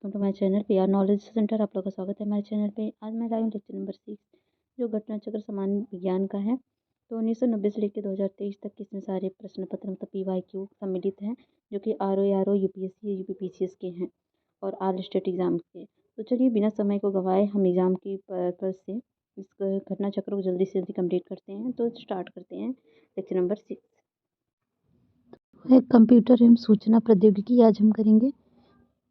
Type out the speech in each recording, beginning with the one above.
Welcome to my channel PR knowledge centre. आप लोगों का स्वागत है हमारे चैनल पे। आज मैं लाई हूँ लेक्चर नंबर 6 जो घटना चक्र सामान्य विज्ञान का है। तो 1990 से लेकर 2023 तक इसमें सारे प्रश्न पत्र मतलब PYQ सम्मिलित हैं, जो कि RO UPSC UPPCS के हैं और ऑल स्टेट एग्ज़ाम के। तो चलिए बिना समय को गंवाए हम एग्ज़ाम की पर्पज़ से इस घटना चक्र को जल्दी से जल्दी कंप्लीट करते हैं। तो स्टार्ट करते हैं लेक्चर नंबर 6। कंप्यूटर एवं सूचना प्रौद्योगिकी आज हम करेंगे।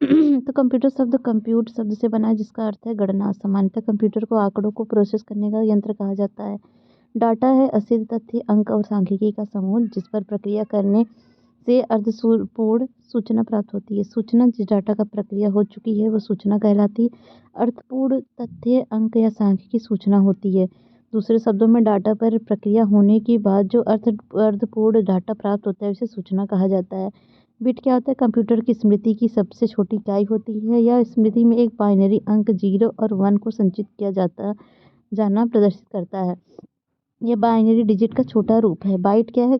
तो कंप्यूटर शब्द कंप्यूट शब्द से बना है, जिसका अर्थ है गणना। सामान्यतः कंप्यूटर को आंकड़ों को प्रोसेस करने का यंत्र कहा जाता है। डाटा है असिद्ध तथ्य, अंक और सांख्यिकी का समूह, जिस पर प्रक्रिया करने से अर्थपूर्ण सूचना प्राप्त होती है। सूचना जिस डाटा का प्रक्रिया हो चुकी है वह सूचना कहलाती है। अर्थपूर्ण तथ्य, अंक या सांख्यिकी सूचना होती है। दूसरे शब्दों में डाटा पर प्रक्रिया होने के बाद जो अर्थपूर्ण डाटा प्राप्त होता है उसे सूचना कहा जाता है। बिट क्या होता है? कंप्यूटर की स्मृति की सबसे छोटी इकाई होती है। यह स्मृति में एक बाइनरी अंक 0 और 1 को संचित किया जाना प्रदर्शित करता है। यह बाइनरी डिजिट का छोटा रूप है। बाइट क्या है?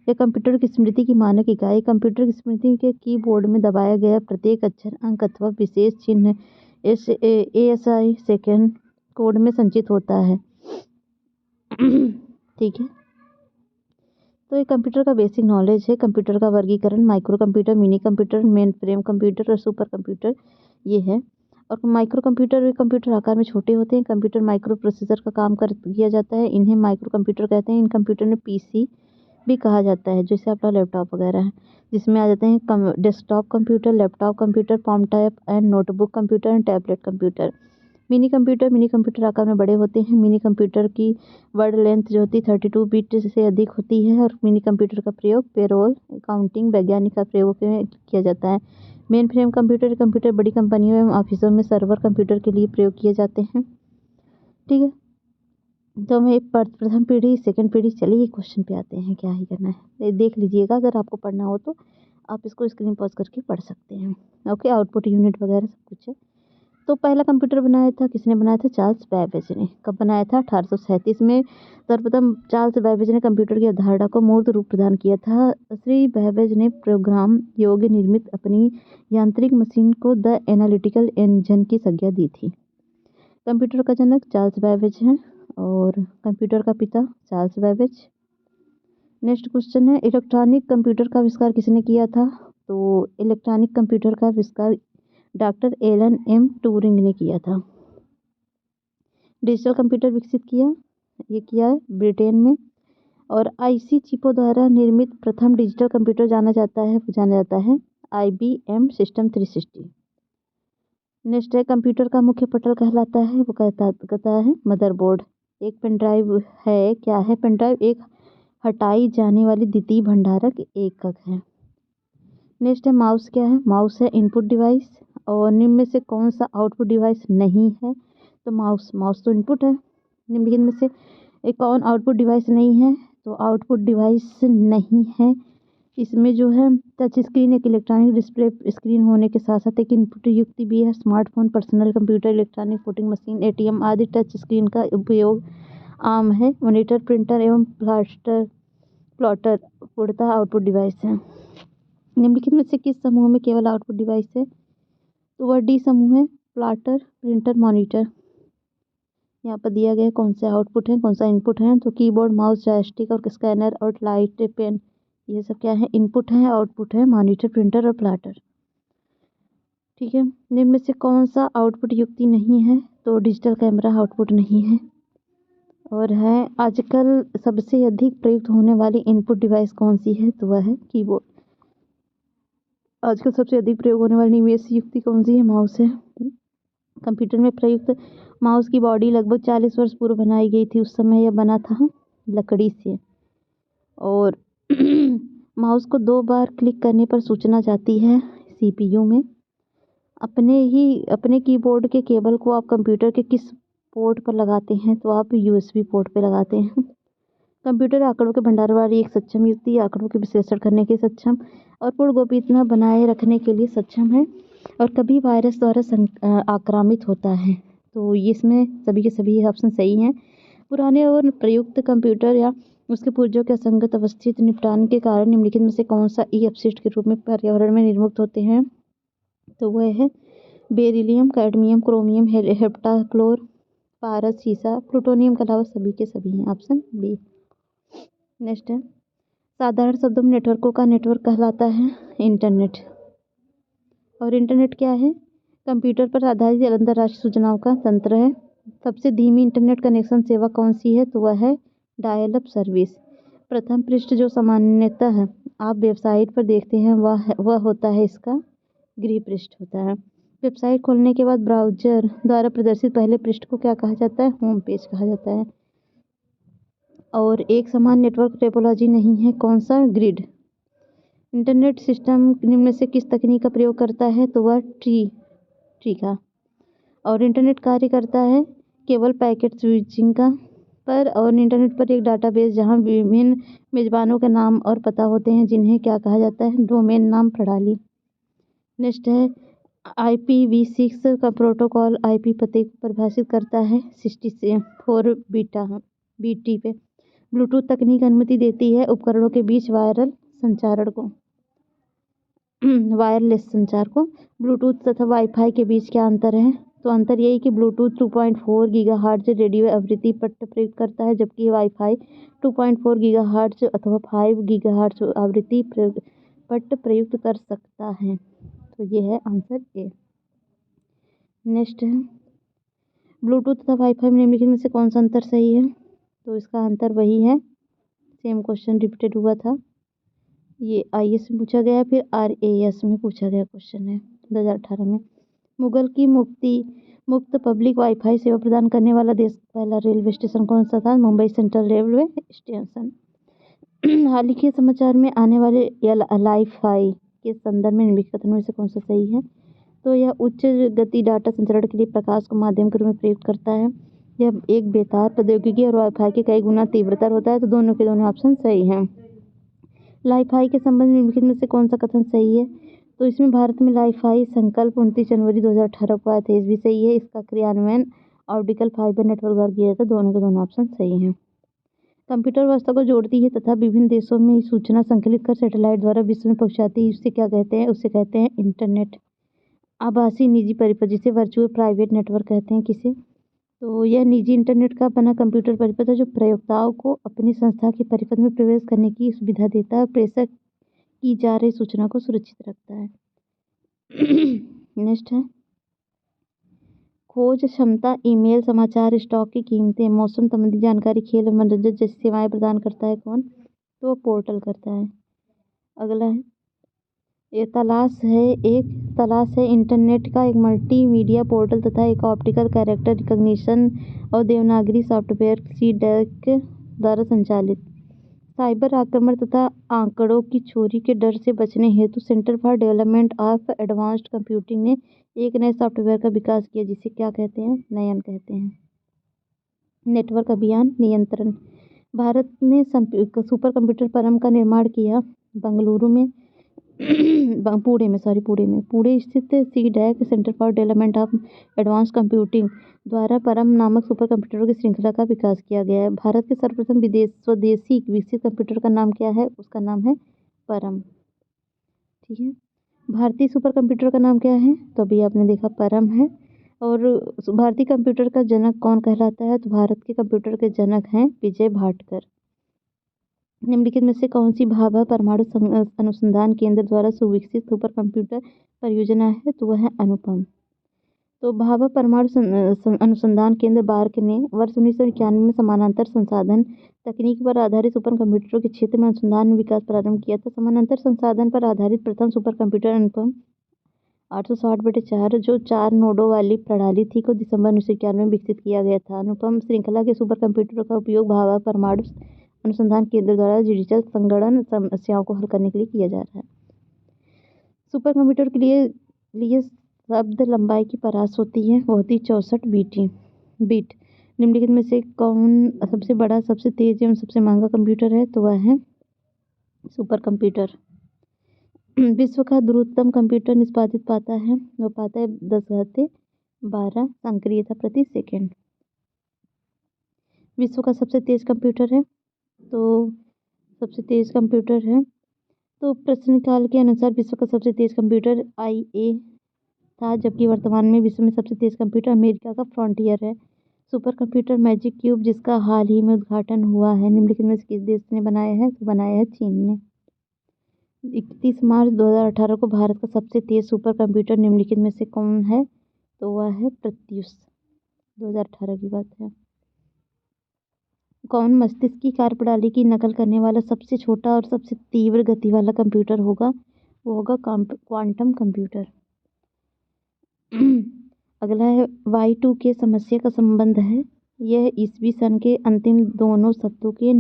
यह कंप्यूटर की स्मृति की मानक इकाई। कंप्यूटर की स्मृति के कीबोर्ड में दबाया गया प्रत्येक अक्षर अंक अथवा विशेष चिन्ह ASI सेकेंड कोड में संचित होता है। ठीक है, तो ये कंप्यूटर का बेसिक नॉलेज है। कंप्यूटर का वर्गीकरण micro computer, mini computer, main frame computer और सुपर कंप्यूटर ये है। और माइक्रो कंप्यूटर वे कंप्यूटर आकार में छोटे होते हैं। कंप्यूटर माइक्रो प्रोसेसर का काम किया जाता है, इन्हें माइक्रो कंप्यूटर कहते हैं। इन कंप्यूटर में PC भी कहा जाता है, जैसे आपका लैपटॉप वगैरह है, जिसमें आ जाते हैं desktop computer, laptop computer, palm type and notebook computer and tablet computer. Mini computer आकार में बड़े होते हैं। मिनी कंप्यूटर की वर्ड लेंथ जो होती है 32 बिट से अधिक होती है और मिनी कंप्यूटर का प्रयोग पेरोल, अकाउंटिंग, वैज्ञानिक का प्रयोग में किया जाता है। मेन फ्रेम कंप्यूटर बड़ी कंपनियों एवं ऑफिसों में सर्वर कंप्यूटर के लिए प्रयोग किए जाते हैं। ठीक है, तो हमें प्रथम पीढ़ी, सेकंड पीढ़ी। चलिए क्वेश्चन पे आते हैं, क्या ही करना है देख लीजिएगा। अगर आपको पढ़ना हो तो आप इसको स्क्रीन पॉज करके पढ़ सकते हैं। ओके, आउटपुट यूनिट वगैरह सब कुछ है। तो पहला कंप्यूटर बनाया था, किसने बनाया था? चार्ल्स बैबेज ने। कब बनाया था? 1837 में। सर्वप्रथम चार्ल्स बैबेज ने कंप्यूटर की अवधारणा को मूर्त रूप प्रदान किया था। श्री बैबेज ने प्रोग्राम योग्य निर्मित अपनी यांत्रिक मशीन को द एनालिटिकल इंजन की संज्ञा दी थी। कंप्यूटर का जनक चार्ल्स बैबेज है और कंप्यूटर का पिता चार्ल्स बैबेज। नेक्स्ट क्वेश्चन है, इलेक्ट्रॉनिक कंप्यूटर का आविष्कार किसने किया था? तो इलेक्ट्रॉनिक कंप्यूटर का आविष्कार डॉक्टर एलन एम ट्यूरिंग ने किया था। डिजिटल कंप्यूटर विकसित किया है ब्रिटेन में। और IC चिपों द्वारा निर्मित प्रथम डिजिटल कंप्यूटर जाना जाता है IBM सिस्टम 360। नेक्स्ट है, कंप्यूटर का मुख्य पटल कहलाता है, वो कहता है मदरबोर्ड। एक पेन ड्राइव है, क्या है? पेन ड्राइव एक हटाई जाने वाली द्वितीय भंडारक एकक है। नेक्स्ट है, माउस क्या है? माउस है इनपुट डिवाइस। और निम्न में से कौन सा आउटपुट डिवाइस नहीं है? तो माउस तो इनपुट है। निम्नलिखित में से एक कौन आउटपुट डिवाइस नहीं है? तो आउटपुट डिवाइस नहीं है इसमें जो है टच स्क्रीन एक इलेक्ट्रॉनिक डिस्प्ले स्क्रीन होने के साथ साथ एक इनपुट युक्ति भी है। Smartphone, personal computer, electronic voting machine, ATM आदि टच स्क्रीन का उपयोग आम है। मॉनिटर, प्रिंटर एवं प्लॉटर पूर्णतः आउटपुट डिवाइस है। निम्नलिखित में से किस समूह में केवल आउटपुट डिवाइस है? तो वह D समूह है, प्लॉटर, प्रिंटर, मॉनिटर। यहाँ पर दिया गया कौन सा आउटपुट है, कौन सा इनपुट है? तो कीबोर्ड, माउस, जॉयस्टिक और स्कैनर और लाइट पेन, ये सब क्या है? इनपुट है। आउटपुट है मॉनिटर, प्रिंटर और प्लॉटर। ठीक है, निम्न में से कौन सा आउटपुट युक्ति नहीं है? तो डिजिटल कैमरा आउटपुट नहीं है। और है आजकल सबसे अधिक प्रयुक्त होने वाली इनपुट डिवाइस कौन सी है? तो वह है कीबोर्ड। आजकल सबसे अधिक प्रयोग होने वाली निवेश युक्ति कौन सी है? माउस है। कंप्यूटर में प्रयुक्त माउस की बॉडी लगभग 40 वर्ष पूर्व बनाई गई थी। उस समय यह बना था लकड़ी से। और माउस को 2 बार क्लिक करने पर सूचना जाती है CPU में। अपने कीबोर्ड के केबल को आप कंप्यूटर के किस पोर्ट पर लगाते हैं? तो आप USB पोर्ट पर लगाते हैं। कंप्यूटर आंकड़ों के भंडार वाली एक सक्षम युक्ति, आंकड़ों के विश्लेषण करने के सक्षम और पूर्ण गोपनीयता बनाए रखने के लिए सक्षम है और कभी वायरस द्वारा आक्रामित होता है। तो इसमें सभी के सभी ऑप्शन सही हैं। पुराने और प्रयुक्त कंप्यूटर या उसके पुर्जों के असंगत अवस्थित निपटान के कारण निम्नलिखित में से कौन सा अपशिष्ट के रूप में पर्यावरण में निर्मुक्त होते हैं? तो वह है बेरिलियम, कैडमियम, क्रोमियम, हेप्टाक्लोर, पारस, सीसा, प्लूटोनियम के अलावा सभी के सभी हैं। Option B. नेक्स्ट है, साधारण शब्दों में नेटवर्कों का नेटवर्क कहलाता है इंटरनेट। और इंटरनेट क्या है? कंप्यूटर पर आधारित अंतरराष्ट्रीय सूचनाओं का तंत्र है। सबसे धीमी इंटरनेट कनेक्शन सेवा कौन सी है? तो वह है डायल अप सर्विस। प्रथम पृष्ठ जो सामान्यतः आप वेबसाइट पर देखते हैं वह होता है इसका गृह पृष्ठ होता है। वेबसाइट खोलने के बाद ब्राउज़र द्वारा प्रदर्शित पहले पृष्ठ को क्या कहा जाता है? होम पेज कहा जाता है। और एक समान नेटवर्क टोपोलॉजी नहीं है, कौन सा? ग्रिड। इंटरनेट सिस्टम निम्न में से किस तकनीक का प्रयोग करता है? तो वह ट्री का। और इंटरनेट कार्य करता है केवल पैकेट स्विचिंग का पर। और इंटरनेट पर एक डाटाबेस जहां विभिन्न मेजबानों के नाम और पता होते हैं जिन्हें क्या कहा जाता है? डोमेन नाम प्रणाली। नेक्स्ट है, IPv6 का प्रोटोकॉल आईपी पते को परिभाषित करता है 64 BT पे। ब्लूटूथ तकनीक अनुमति देती है उपकरणों के बीच वायरलेस संचार को। ब्लूटूथ तथा वाईफाई के बीच क्या अंतर है? तो अंतर यही कि ब्लूटूथ 2.4 गीगाहर्ट्ज रेडियो आवृत्ति पट्ट प्रयुक्त करता है, जबकि वाईफाई 2.4 गीगाहर्ट्ज अथवा 5 गीगाहर्ट्ज आवृत्ति पट्ट प्रयुक्त कर सकता है। तो ये है आंसर ए। नेक्स्ट है, ब्लूटूथ तथा वाईफाई में निम्नलिखित में से कौन सा अंतर सही है? तो इसका अंतर वही है, सेम क्वेश्चन रिपीटेड हुआ था। ये IAS में पूछा गया, फिर RAS में पूछा गया क्वेश्चन है 2018 में। मुगल की मुफ्त पब्लिक वाईफाई सेवा प्रदान करने वाला देश का पहला रेलवे स्टेशन कौन सा था? Mumbai central railway station. हाल ही के समाचार में आने वाले लाइफाई के संदर्भ में निम्नलिखित कथनों में से कौन सा सही है? तो यह उच्च गति डाटा संचरण के लिए प्रकाश को माध्यम के रूप में प्रयुक्त करता है। यह एक बेतार प्रौद्योगिकी और वाईफाई के कई गुना तीव्रतर होता है। तो दोनों के दोनों ऑप्शन सही हैं। लाइफाई के संबंध में निम्नलिखित में से कौन सा कथन सही है? तो इसमें भारत में लाइफाई संकल्प 29 जनवरी 2018 को आया था, भी सही है। इसका क्रियान्वयन ऑप्टिकल फाइबर नेटवर्क द्वारा किया जाता है। दोनों के दोनों ऑप्शन सही हैं। कंप्यूटर व्यवस्था को जोड़ती है तथा विभिन्न देशों में सूचना संकलित कर सैटेलाइट द्वारा विश्व में पहुंचाती है, उससे क्या कहते हैं? उससे कहते हैं इंटरनेट। आभासी निजी परिपथ जिसे वर्चुअल प्राइवेट नेटवर्क कहते हैं किसे? तो यह निजी इंटरनेट का बना कंप्यूटर परिपथ है जो प्रयोक्ताओं को अपनी संस्था के परिपथ में प्रवेश करने की सुविधा देता है, प्रेषक की जा रही सूचना को सुरक्षित रखता है। नेक्स्ट है, खोज क्षमता ईमेल, समाचार, स्टॉक की कीमतें, मौसम संबंधी जानकारी, खेल, मनोरंजन जैसी सेवाएं प्रदान करता है कौन? तो पोर्टल करता है। अगला है, एक तलाश है इंटरनेट का एक मल्टीमीडिया पोर्टल तथा एक ऑप्टिकल कैरेक्टर रिकॉग्निशन और देवनागरी सॉफ्टवेयर CDEC द्वारा संचालित। साइबर आक्रमण तथा आंकड़ों की चोरी के डर से बचने हेतु centre for development of advanced computing ने एक नए सॉफ्टवेयर का विकास किया जिसे क्या कहते हैं? नयन कहते हैं। नेटवर्क अभियान नियंत्रण। भारत ने सुपर कंप्यूटर परम का निर्माण किया बेंगलुरु में पुणे स्थित CDEC centre for development of advance computing द्वारा परम नामक सुपर कंप्यूटरों की श्रृंखला का विकास किया गया है। भारत के सर्वप्रथम स्वदेशी विकसित कंप्यूटर का नाम क्या है? उसका नाम है परम। ठीक है, भारतीय सुपर कंप्यूटर का नाम क्या है? तो अभी आपने देखा परम है। और भारतीय कंप्यूटर का जनक कौन कहलाता है? तो भारत के कंप्यूटर के जनक हैं विजय भाटकर। निम्नलिखित में से कौन सी भाभा परमाणु अनुसंधान केंद्र द्वारा सुविकसित सुपर कंप्यूटर परियोजना है? तो वह है अनुपम। तो भाभा परमाणु अनुसंधान केंद्र बार्क ने वर्ष 1991 में समानांतर संसाधन तकनीक पर आधारित सुपर कंप्यूटरों के क्षेत्र में अनुसंधान विकास प्रारंभ किया था। समानांतर संसाधन पर आधारित प्रथम सुपर कंप्यूटर अनुपम 860/4 जो 4 नोडों वाली प्रणाली थी को दिसंबर 1991 में विकसित किया गया था। अनुपम श्रृंखला के सुपर कंप्यूटरों का उपयोग भाभा परमाणु अनुसंधान केंद्र द्वारा डिजिटल संगणन समस्याओं को हल करने के लिए किया जा रहा है। सुपर कंप्यूटर के लिए शब्द लंबाई की परास होती है, वो होती 64 बीट। निम्नलिखित में से कौन सबसे बड़ा, सबसे तेज एवं सबसे महंगा कंप्यूटर है? तो वह है सुपर कंप्यूटर। विश्व का द्रुततम कंप्यूटर निष्पादित पाता है 10^12 संक्रियता प्रति सेकेंड। विश्व का सबसे तेज कंप्यूटर है, तो सबसे तेज कंप्यूटर है तो प्रश्नकाल के अनुसार विश्व का सबसे तेज कंप्यूटर था, जबकि वर्तमान में विश्व में सबसे तेज कंप्यूटर अमेरिका का फ्रंटियर है। सुपर कंप्यूटर मैजिक क्यूब, जिसका हाल ही में उद्घाटन हुआ है, निम्नलिखित में से किस देश ने बनाया है? तो बनाया है चीन ने। 31 मार्च 2018 को भारत का सबसे तेज सुपर कंप्यूटर निम्नलिखित में से कौन है? तो वह है प्रत्यूष। 2018 की बात है। कौन मस्तिष्क की कार्यप्रणाली की नकल करने वाला सबसे छोटा और सबसे तीव्र गति वाला कंप्यूटर होगा? वो होगा क्वांटम कंप्यूटर। अगला है Y2K समस्या का संबंध है। यह ईस्वी सन के अंतिम दोनों शब्दों के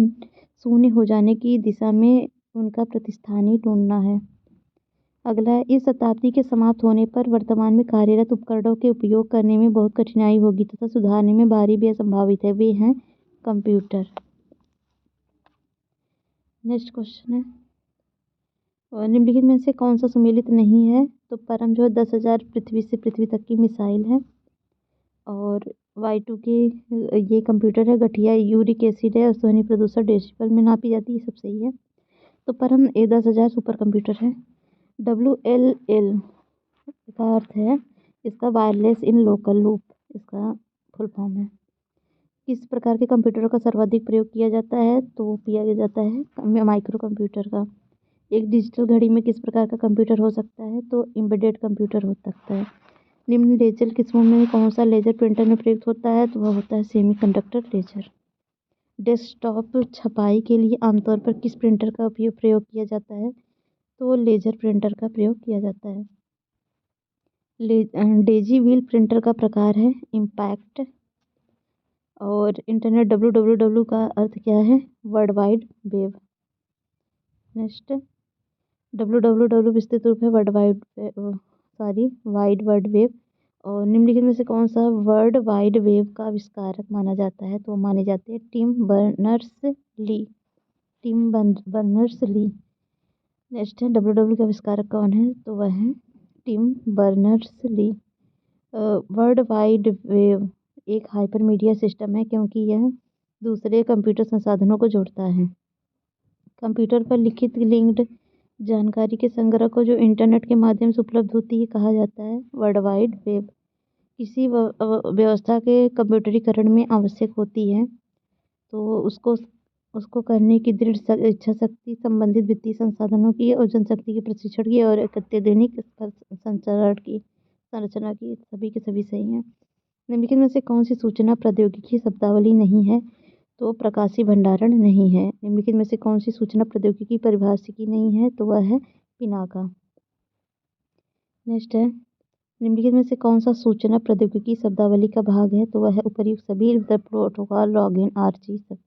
शून्य हो जाने की दिशा में उनका प्रतिस्थानी ढूंढना है। अगला है इस शताब्दी के समाप्त होने पर वर्तमान में कार्यरत उपकरणों के उपयोग करने में बहुत कठिनाई होगी तथा सुधारने में भारी भी असंभावित है। वे हैं कंप्यूटर। नेक्स्ट क्वेश्चन है, निम्नलिखित में से कौन सा सुमेलित नहीं है? तो परम जो है 10,000 पृथ्वी से पृथ्वी तक की मिसाइल है। और Y2K ये कंप्यूटर है। गठिया यूरिक एसिड है और ध्वनि प्रदूषण डेसिबल में नापी जाती है, सब सही है। तो परम A10,000 सुपर कंप्यूटर है। WLL का अर्थ है इसका वायरलेस इन लोकल लूप, इसका फुल फॉर्म है। किस प्रकार के कंप्यूटरों का सर्वाधिक प्रयोग किया जाता है? तो किया जाता है माइक्रो कंप्यूटर का। एक डिजिटल घड़ी में किस प्रकार का कंप्यूटर हो सकता है? तो एम्बेडेड कंप्यूटर हो सकता है। निम्न लेजर किस्मों में कौन सा लेजर प्रिंटर में प्रयुक्त होता है? तो वह होता है सेमीकंडक्टर लेजर। डेस्कटॉप छपाई के लिए आमतौर पर किस प्रिंटर का प्रयोग किया जाता है? तो लेजर प्रिंटर का प्रयोग किया जाता है। डेजी व्हील प्रिंटर का प्रकार है इम्पैक्ट। और इंटरनेट www का अर्थ क्या है? World wide web. Next www विस्तृत रूप है वाइड वर्ल्ड वेब। और निम्नलिखित में से कौन सा वर्ल्ड वाइड वेब का आविष्कारक माना जाता है? तो माने जाते हैं टिम बर्नर्स-ली। नेक्स्ट है www का आविष्कारक कौन है? तो वह है Tim Berners-Lee. World wide web एक हाइपरमीडिया सिस्टम है क्योंकि यह दूसरे कंप्यूटर संसाधनों को जोड़ता है। कंप्यूटर पर लिखित लिंक्ड जानकारी के संग्रह को जो इंटरनेट के माध्यम से उपलब्ध होती है कहा जाता है वर्ल्ड वाइड वेब। किसी व्यवस्था के कंप्यूटरीकरण में आवश्यक होती है तो उसको करने की दृढ़ इच्छा शक्ति, संबंधित वित्तीय संसाधनों की और जनशक्ति के प्रशिक्षण की और एक अत्याधुनिक संरचना की, सभी के सभी सही हैं। निम्नलिखित में से कौन सी सूचना प्रौद्योगिकी शब्दावली नहीं है? तो प्रकाशीय भंडारण नहीं है। निम्नलिखित में से कौन सी सूचना प्रौद्योगिकी परिभाषिकी नहीं है? तो वह है पिनाका। नेक्स्ट है निम्नलिखित में से कौन सा सूचना प्रौद्योगिकी शब्दावली का भाग है? तो वह है उपर्युक्त सभी प्रोटोकॉल लॉगिन आरजी सब।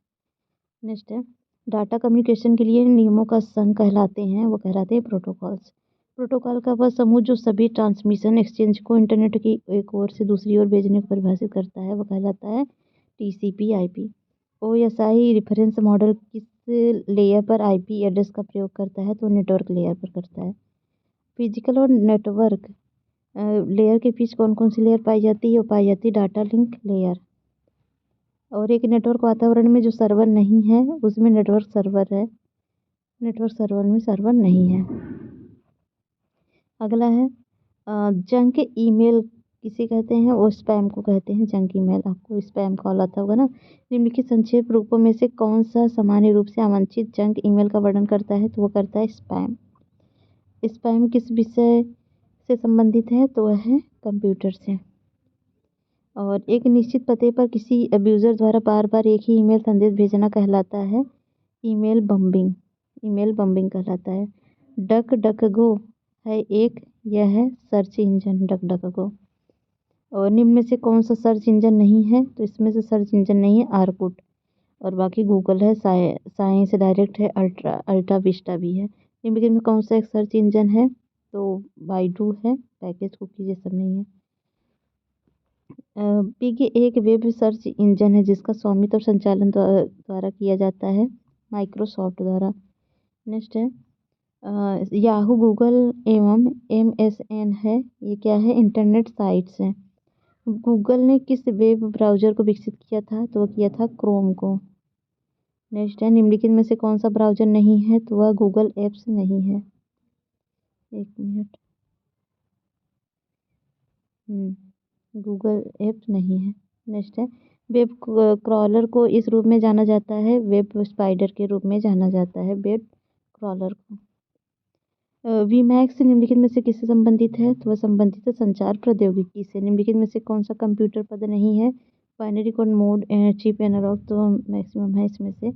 नेक्स्ट है डाटा कम्युनिकेशन के लिए नियमों का संघ कहलाते हैं, वो कहलाते हैं प्रोटोकॉल्स। प्रोटोकॉल का वह समूह जो सभी ट्रांसमिशन एक्सचेंज को इंटरनेट की एक ओर से दूसरी ओर भेजने को परिभाषित करता है, वो कहलाता है TCP/IP। OSI रेफरेंस मॉडल किस लेयर पर IP एड्रेस का प्रयोग करता है? तो नेटवर्क लेयर पर करता है। फिजिकल और नेटवर्क लेयर के बीच कौन कौन सी लेयर पाई जाती है? वो पाई जाती है डाटा लिंक लेयर। और एक नेटवर्क वातावरण में जो सर्वर नहीं है उसमें नेटवर्क सर्वर है, नेटवर्क सर्वर में सर्वर नहीं है। अगला है जंक ईमेल किसे कहते हैं? वो स्पैम को कहते हैं। जंक ईमेल, आपको स्पैम कॉल आता होगा ना। निम्नलिखित संक्षेप रूपों में से कौन सा सामान्य रूप से आमंत्रित जंक ईमेल का वर्णन करता है? तो वो करता है स्पैम। स्पैम किस विषय से संबंधित है? तो वह है कंप्यूटर से। और एक निश्चित पते पर किसी अब्यूज़र द्वारा बार बार एक ही ईमेल संदेश भेजना कहलाता है ईमेल बम्बिंग। ईमेल बम्बिंग कहलाता है। डक डक गो है एक, यह है सर्च इंजन डक डक गो। और निम्न में से कौन सा सर्च इंजन नहीं है? तो इसमें से सर्च इंजन नहीं है आर्कुट। और बाकी गूगल है, साइंस डायरेक्ट है, अल्ट्रा विस्टा भी है। निम्न में कौन सा एक सर्च इंजन है? तो बाइडू है, पैकेज कुकीज ये सब नहीं है। पिग एक वेब सर्च इंजन है जिसका स्वामित्व और संचालन द्वारा किया जाता है माइक्रोसॉफ्ट द्वारा। नेक्स्ट है याहू, गूगल एवं MSN है, ये क्या है? इंटरनेट साइट्स हैं। गूगल ने किस वेब ब्राउज़र को विकसित किया था? तो वह किया था क्रोम को। नेक्स्ट है निम्नलिखित में से कौन सा ब्राउज़र नहीं है? तो वह गूगल एप्स नहीं है। एक मिनट, गूगल ऐप नहीं है। नेक्स्ट है वेब क्रॉलर को इस रूप में जाना जाता है, वेब स्पाइडर के रूप में जाना जाता है वेब क्रॉलर को। वीमैक्स निम्नलिखित में से किससे संबंधित है? तो वह संबंधित है संचार प्रौद्योगिकी से। निम्नलिखित में से कौन सा कंप्यूटर पद नहीं है? Binary code mode, chip, analogue, तो मैक्सिमम है इसमें से।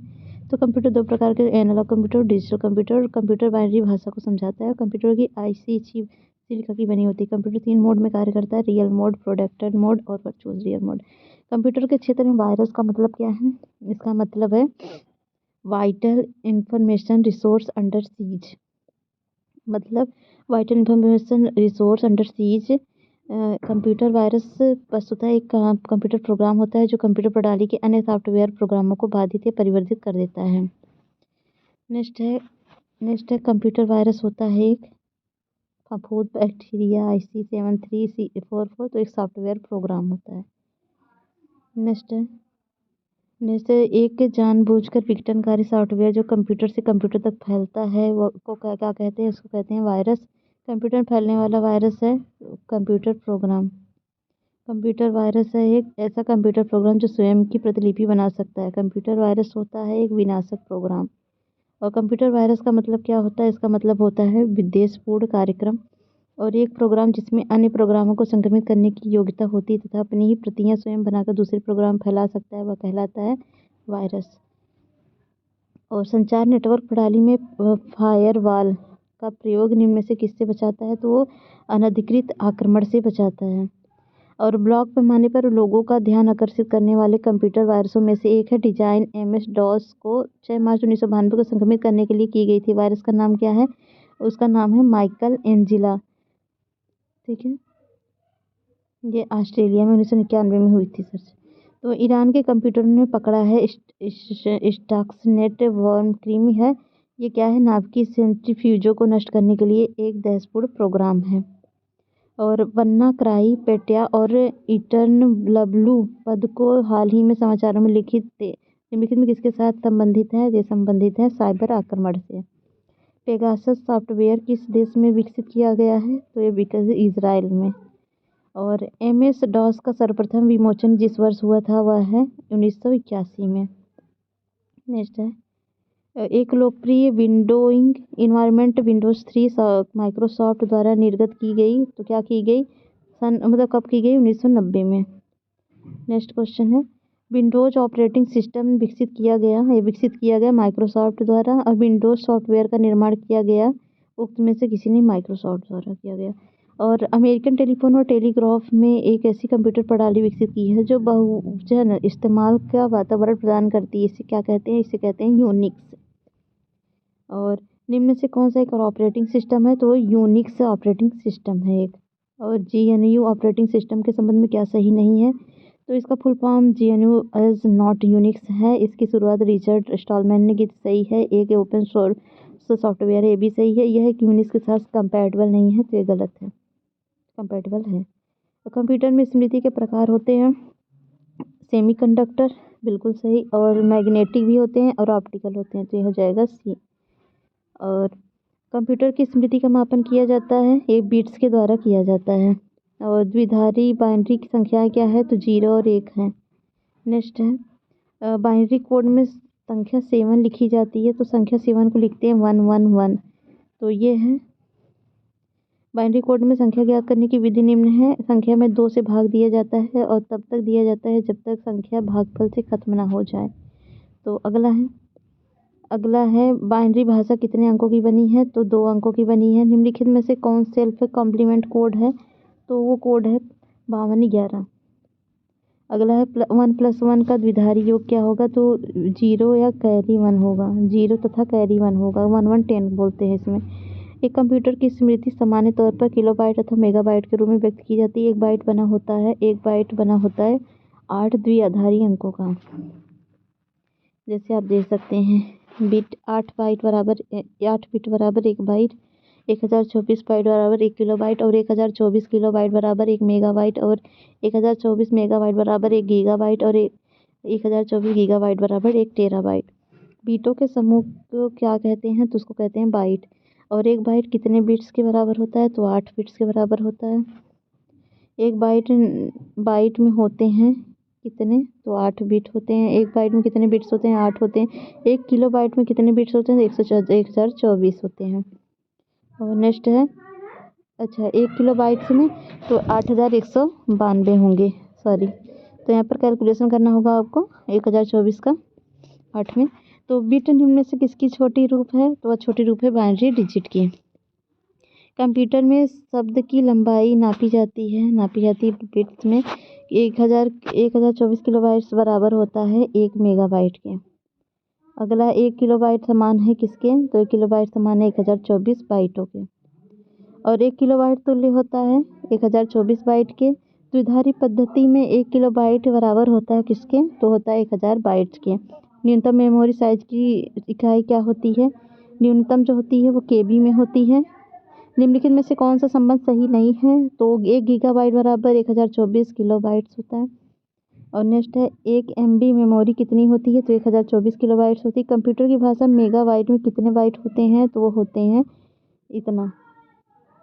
तो कंप्यूटर दो प्रकार के, एनालॉग कंप्यूटर और डिजिटल कंप्यूटर। और कंप्यूटर बाइनरी भाषा को समझाता है। कंप्यूटर की आईसी चिप सिलिका की बनी होती है। कंप्यूटर 3 मोड में कार्य करता है, रियल मोड, प्रोटेक्टेड मोड और वर्चुअल रियल मोड। कंप्यूटर के क्षेत्र में वायरस का मतलब क्या है? इसका मतलब है vital information resource under siege. मतलब vital information resource under siege. Computer virus वस्तुतः एक कंप्यूटर प्रोग्राम होता है जो कंप्यूटर प्रणाली के अन्य सॉफ्टवेयर प्रोग्रामों को बाधित या परिवर्तित कर देता है। नेक्स्ट है कंप्यूटर वायरस होता है एक फफूंद बैक्टीरिया IC7344, तो एक सॉफ्टवेयर प्रोग्राम होता है। नेक्स्ट है एक जानबूझकर विघटनकारी सॉफ्टवेयर जो कंप्यूटर से कंप्यूटर तक फैलता है, वो को क्या क्या कहते हैं? इसको कहते हैं वायरस। कंप्यूटर में फैलने वाला वायरस है कंप्यूटर प्रोग्राम। कंप्यूटर वायरस है एक ऐसा कंप्यूटर प्रोग्राम जो स्वयं की प्रतिलिपि बना सकता है। कंप्यूटर वायरस होता है एक विनाशक प्रोग्राम। और कंप्यूटर वायरस का मतलब क्या होता है? इसका मतलब होता है विद्वेषपूर्ण कार्यक्रम और एक प्रोग्राम जिसमें अन्य प्रोग्रामों को संक्रमित करने की योग्यता होती है तथा अपनी ही प्रतियां स्वयं बनाकर दूसरे प्रोग्राम फैला सकता है, वह कहलाता है वायरस। और संचार नेटवर्क प्रणाली में फायरवॉल का प्रयोग निम्न में से किससे बचाता है? तो वो अनधिकृत आक्रमण से बचाता है। और ब्लॉक पैमाने पर लोगों का ध्यान आकर्षित करने वाले कंप्यूटर वायरसों में से एक है डिजाइन MS-DOS को 6 मार्च 1992 को संक्रमित करने के लिए की गई थी। वायरस का नाम क्या है? उसका नाम है माइकल एंजिला। ठीक है, ये ऑस्ट्रेलिया में 1991 में हुई थी सर्च। तो ईरान के कंप्यूटरों ने पकड़ा है स्टक्सनेट वर्म क्रीमी है। ये क्या है? नाभिकीय सेंट्रीफ्यूजों को नष्ट करने के लिए एक दहशतपूर्ण प्रोग्राम है। और वन्ना क्राई पेट्या और इटर्नब्लू पद को हाल ही में समाचारों में निम्नलिखित में किसके साथ संबंधित है? ये संबंधित है साइबर आक्रमण से। पेगासस सॉफ्टवेयर किस देश में विकसित किया गया है? तो ये विकसित इजराइल में। और MS-DOS का सर्वप्रथम विमोचन जिस वर्ष हुआ था वह है 1981 में। नेक्स्ट है एक लोकप्रिय विंडोइंग इन्वायरमेंट विंडोज 3 माइक्रोसॉफ्ट द्वारा निर्गत की गई। तो क्या की गई? मतलब कब की गई? 1990 में। नेक्स्ट क्वेश्चन है विंडोज ऑपरेटिंग सिस्टम विकसित किया गया माइक्रोसॉफ्ट द्वारा। और विंडोज सॉफ्टवेयर का निर्माण किया गया उक्त में से किसी ने? माइक्रोसॉफ्ट द्वारा किया गया। और अमेरिकन टेलीफोन और टेलीग्राफ में एक ऐसी कंप्यूटर प्रणाली विकसित की है जो बहुजन इस्तेमाल का वातावरण प्रदान करती है। इसे क्या कहते हैं? इसे कहते हैं यूनिक्स। और निम्न में से कौन सा एक ऑपरेटिंग सिस्टम है? तो यूनिक्स ऑपरेटिंग सिस्टम है एक। और GNU ऑपरेटिंग सिस्टम के संबंध में क्या सही नहीं है? तो इसका full form GNU is not Unix है। इसकी शुरुआत रिचर्ड स्टॉलमैन ने की, सही है। एक ओपन सोर्स सॉफ्टवेयर है, ये भी सही है। यह यूनिक्स के साथ कंपैटिबल नहीं है, तो ये गलत है। कंपैटिबल है। तो कंप्यूटर में स्मृति के प्रकार होते हैं सेमीकंडक्टर, बिल्कुल सही। और मैग्नेटिक भी होते हैं और ऑप्टिकल होते हैं, तो ये हो जाएगा C। और कंप्यूटर की स्मृति का मापन किया जाता है एक बिट्स के द्वारा किया जाता है। और द्विधारी बाइनरी की संख्या क्या है? तो 0 और 1 है। नेक्स्ट है बाइनरी कोड में संख्या 7 लिखी जाती है, तो संख्या 7 को लिखते हैं 111। तो ये है बाइनरी कोड में संख्या ज्ञात करने की विधि निम्न है। संख्या में 2 से भाग दिया जाता है और तब तक दिया जाता है जब तक संख्या भागफल से खत्म ना हो जाए। तो अगला है बाइनरी भाषा कितने अंकों की बनी है? तो 2 अंकों की बनी है। निम्नलिखित में से कौन सेल्फ कॉम्प्लीमेंट कोड है? तो वो कोड है 5211। अगला है 1+1 का द्विधारी योग क्या होगा? तो 0 या कैरी 1 होगा। 0 तथा कैरी 1 होगा। 1110 बोलते हैं इसमें। एक कंप्यूटर की स्मृति सामान्य तौर पर किलोबाइट अथवा मेगाबाइट के रूप में व्यक्त की जाती है। एक बाइट बना होता है 8 द्विआधारी अंकों का। जैसे आप देख सकते हैं बिट 8 बिट बराबर 1 बाइट, 1024 बाइट बराबर 1 किलोबाइट और 1024 किलोबाइट बराबर 1 मेगाबाइट और 1024 मेगाबाइट बराबर 1 गीगाबाइट और 1024 गीगाबाइट बराबर 1 टेराबाइट। बीटों के समूह को क्या कहते हैं? तो उसको कहते हैं बाइट। और एक बाइट कितने बिट्स के बराबर होता है? तो 8 बिट्स के बराबर होता है। एक बाइट में होते हैं कितने, तो 8 बिट होते हैं। एक बाइट में कितने बिट्स होते हैं, 8 होते हैं। 1 किलो बाइट में कितने बिट्स होते हैं, 1024 होते हैं। और नेक्स्ट है, अच्छा 1 किलो बाइट्स में तो 8192 होंगे, सॉरी। तो यहाँ पर कैलकुलेशन करना होगा आपको 1024 का 8 में। तो बिट निम्न में से किसकी छोटी रूप है, तो वह छोटी रूप है बाइनरी डिजिट की। कंप्यूटर में शब्द की लंबाई नापी जाती है बिट्स में। 1024 किलोबाइट्स बराबर होता है 1 मेगाबाइट के। अगला 1 किलोबाइट समान है किसके, तो 1 किलोबाइट समान है 1024 बाइटों के। और 1 किलोबाइट तुल्य होता है 1024 बाइट के। द्विधारी पद्धति में 1 किलोबाइट बराबर होता है किसके, तो होता है 1000 बाइट्स के। न्यूनतम मेमोरी साइज की इकाई क्या होती है, न्यूनतम जो होती है वो केबी में होती है। निम्नलिखित में से कौन सा संबंध सही नहीं है, तो 1 गीगाबाइट बराबर 1024 किलोबाइट्स होता है। और नेक्स्ट है 1 MB मेमोरी कितनी होती है, तो 1024 किलोबाइट्स होती है। कंप्यूटर की भाषा मेगाबाइट में कितने बाइट होते हैं, तो वो होते हैं इतना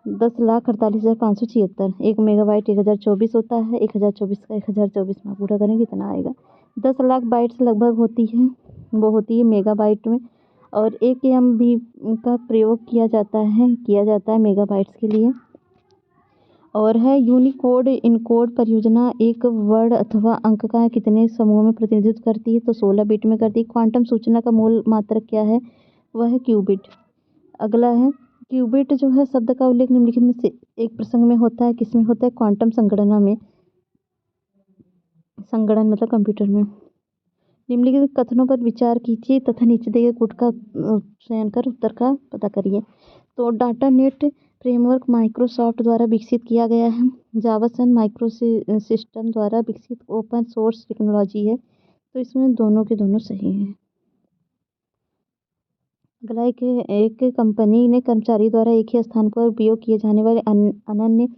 10,48,576। 1 मेगाबाइट 1024 होता है, 1024 का 1024 में पूरा करें कितना आएगा, 10 लाख बाइट्स लगभग होती है, वो होती है मेगाबाइट में। और 1 MB का प्रयोग किया जाता है मेगाबाइट्स के लिए। और है यूनिकोड इनकोड परियोजना एक वर्ड अथवा अंक का कितने समूह में प्रतिनिधित्व करती है, तो 16 बिट में करती है। क्वांटम सूचना का मूल मात्रक क्या है, वह है क्यूबिट। अगला है क्यूबिट जो है शब्द का उल्लेख निम्नलिखित में से एक प्रसंग में होता है, किसमें होता है, क्वांटम संगणना में। संगणन मतलब कंप्यूटर में। निम्नलिखित कथनों पर विचार कीजिए तथा नीचे दिए गए कोड का चयन कर उत्तर का पता करिए। तो डाटा नेट फ्रेमवर्क माइक्रोसॉफ्ट द्वारा विकसित किया गया है। जावासन माइक्रो सिस्टम द्वारा विकसित ओपन सोर्स टेक्नोलॉजी है, तो इसमें दोनों के दोनों सही हैं। अगला एक कंपनी ने कर्मचारी द्वारा एक ही स्थान पर उपयोग किए जाने वाले अनन्य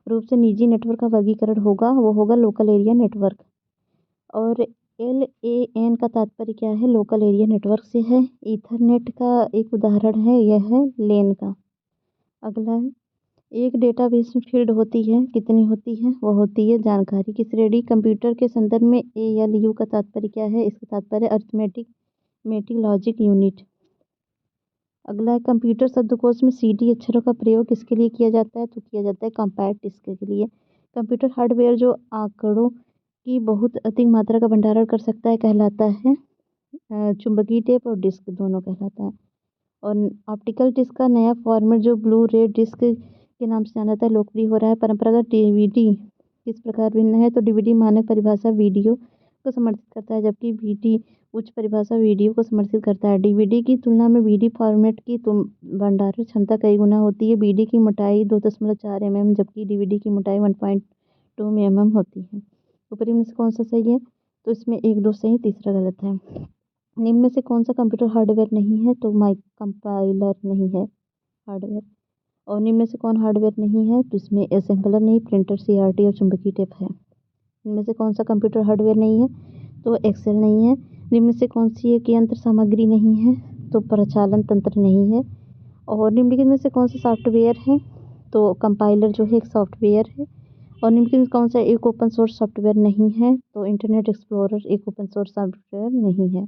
रूप से निजी नेटवर्क का वर्गीकरण होगा, वो होगा लोकल एरिया नेटवर्क। और LAN का तात्पर्य क्या है, लोकल एरिया नेटवर्क से है। ईथरनेट का एक उदाहरण है, यह है लेन का। अगला है एक डेटाबेस में फील्ड होती है, कितनी होती है, वह होती है जानकारी की श्रेणी। कंप्यूटर के संदर्भ में ALU का तात्पर्य क्या है, इसका तात्पर्य अरिथमेटिक लॉजिक यूनिट। अगला है कंप्यूटर शब्दकोश में CD अक्षरों का प्रयोग किसके लिए किया जाता है, तो किया जाता है कॉम्पैक्ट डिस्क के लिए। कंप्यूटर हार्डवेयर जो आंकड़ों की बहुत अधिक मात्रा का भंडारण कर सकता है कहलाता है चुंबकीय टेप और डिस्क दोनों कहलाता है। और ऑप्टिकल डिस्क का नया फॉर्मेट जो ब्लू रे डिस्क के नाम से जाना जाता है लोकप्रिय हो रहा है। परंपरागत DVD किस प्रकार भिन्न है, तो DVD मानक परिभाषा वीडियो को समर्थित करता है, जबकि VD उच्च परिभाषा वीडियो को समर्थित करता है। DVD की तुलना में VD फॉर्मेट की भंडारण क्षमता कई गुना होती है। BD की मोटाई 2.4 mm जबकि DVD की मोटाई 1.2 mm होती है। ऊपरी में से कौन सा सही है, तो इसमें 1 2 सही, तीसरा गलत है। निम्न में से कौन सा कंप्यूटर हार्डवेयर नहीं है, तो माइक कंपाइलर नहीं है हार्डवेयर। और निम्न में से कौन हार्डवेयर नहीं है, तो इसमें असेंबलर नहीं, प्रिंटर, CRT और चुंबकीय टेप है। इनमें से कौन सा कंप्यूटर हार्डवेयर नहीं है, तो एक्सेल नहीं है। निम्न में से कौन सी एक यंत्र सामग्री नहीं है, तो प्रचालन तंत्र नहीं है। और निम्नलिखित में से कौन सा सॉफ्टवेयर है, तो कंपाइलर जो है एक सॉफ्टवेयर है। और निम्नलिखित में कौन सा एक ओपन सोर्स सॉफ्टवेयर नहीं है, तो इंटरनेट एक्सप्लोरर एक ओपन सोर्स सॉफ्टवेयर नहीं है।